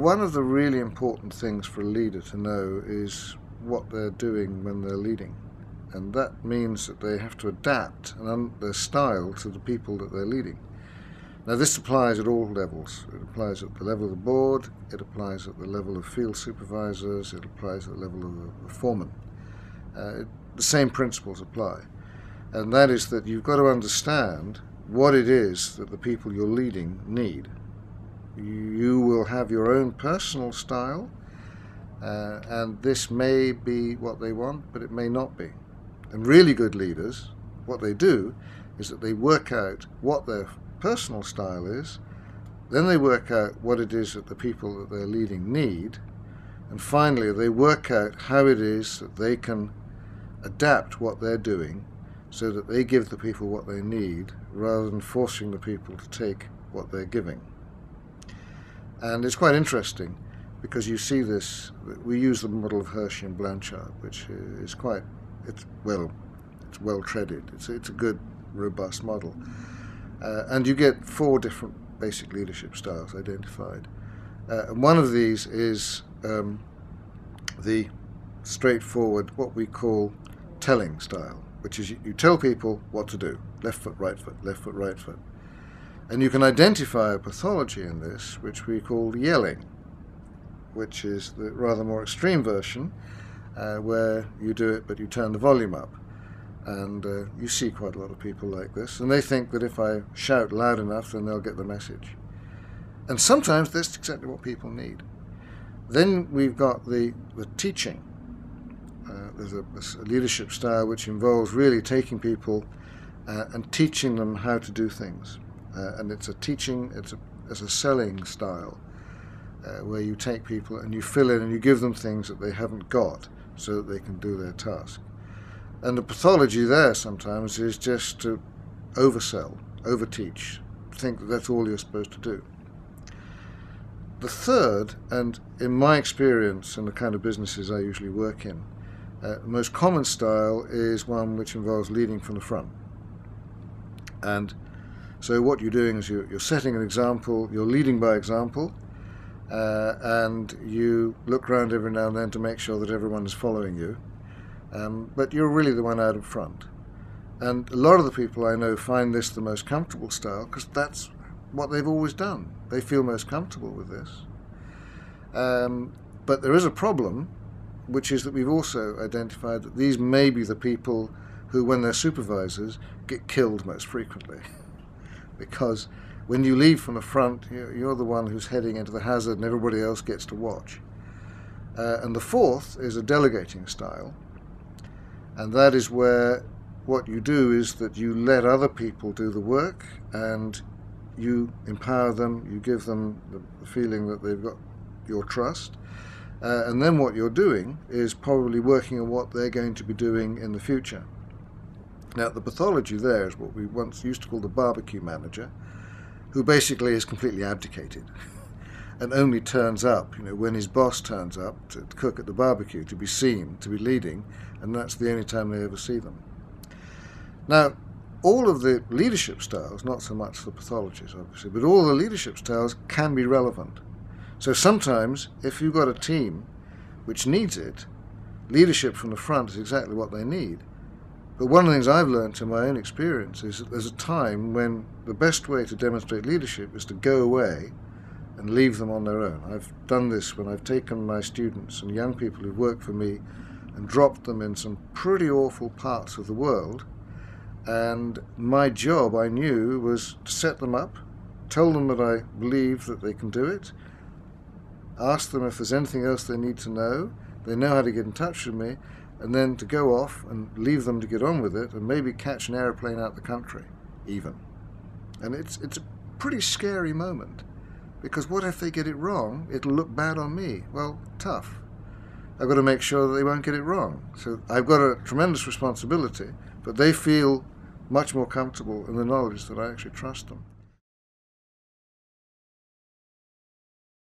one of the really important things for a leader to know is what they're doing when they're leading. And that means that they have to adapt their style to the people that they're leading. Now, this applies at all levels. It applies at the level of the board, it applies at the level of field supervisors, it applies at the level of the foreman. The same principles apply. And that is that you've got to understand what it is that the people you're leading need. You will have your own personal style, and this may be what they want, but it may not be. And really good leaders, what they do is that they work out what their personal style is, then they work out what it is that the people that they're leading need, and finally they work out how it is that they can adapt what they're doing so that they give the people what they need rather than forcing the people to take what they're giving. And it's quite interesting because you see this, we use the model of Hershey and Blanchard, which is quite, it's well treaded. It's a good, robust model. And you get 4 different basic leadership styles identified. And one of these is the straightforward, what we call telling style, which is you tell people what to do, left foot, right foot, left foot, right foot. And you can identify a pathology in this, which we call yelling, which is the rather more extreme version, where you do it but you turn the volume up. And you see quite a lot of people like this, and they think that if I shout loud enough then they'll get the message. And sometimes that's exactly what people need. Then we've got the teaching. There's a leadership style which involves really taking people and teaching them how to do things. And it's a selling style where you take people and you fill in and you give them things that they haven't got so that they can do their task. And the pathology there sometimes is just to oversell, overteach, think that that's all you're supposed to do. The third, and in my experience in the kind of businesses I usually work in, the most common style is one which involves leading from the front. And so what you're doing is you're setting an example, you're leading by example, and you look around every now and then to make sure that everyone is following you. But you're really the one out in front. And a lot of the people I know find this the most comfortable style because that's what they've always done. They feel most comfortable with this. But there is a problem, which is that we've also identified that these may be the people who, when they're supervisors, get killed most frequently. Because when you lead from the front, you're the one who's heading into the hazard and everybody else gets to watch. And the fourth is a delegating style. And that is where what you do is that you let other people do the work and you empower them, you give them the feeling that they've got your trust. And then what you're doing is probably working on what they're going to be doing in the future. Now, the pathology there is what we once used to call the barbecue manager, who basically is completely abdicated and only turns up, when his boss turns up to cook at the barbecue, to be seen, to be leading, and that's the only time they ever see them. Now, all of the leadership styles, not so much the pathologies obviously, but all the leadership styles can be relevant. So sometimes, if you've got a team which needs it, leadership from the front is exactly what they need. But one of the things I've learned in my own experience is that there's a time when the best way to demonstrate leadership is to go away and leave them on their own. I've done this when I've taken my students and young people who've worked for me and dropped them in some pretty awful parts of the world. And my job, I knew, was to set them up, tell them that I believe that they can do it, ask them if there's anything else they need to know, they know how to get in touch with me, and then to go off and leave them to get on with it and maybe catch an airplane out the country, even. And it's a pretty scary moment, because what if they get it wrong? It'll look bad on me. Well, tough. I've got to make sure that they won't get it wrong. So I've got a tremendous responsibility, but they feel much more comfortable in the knowledge that I actually trust them.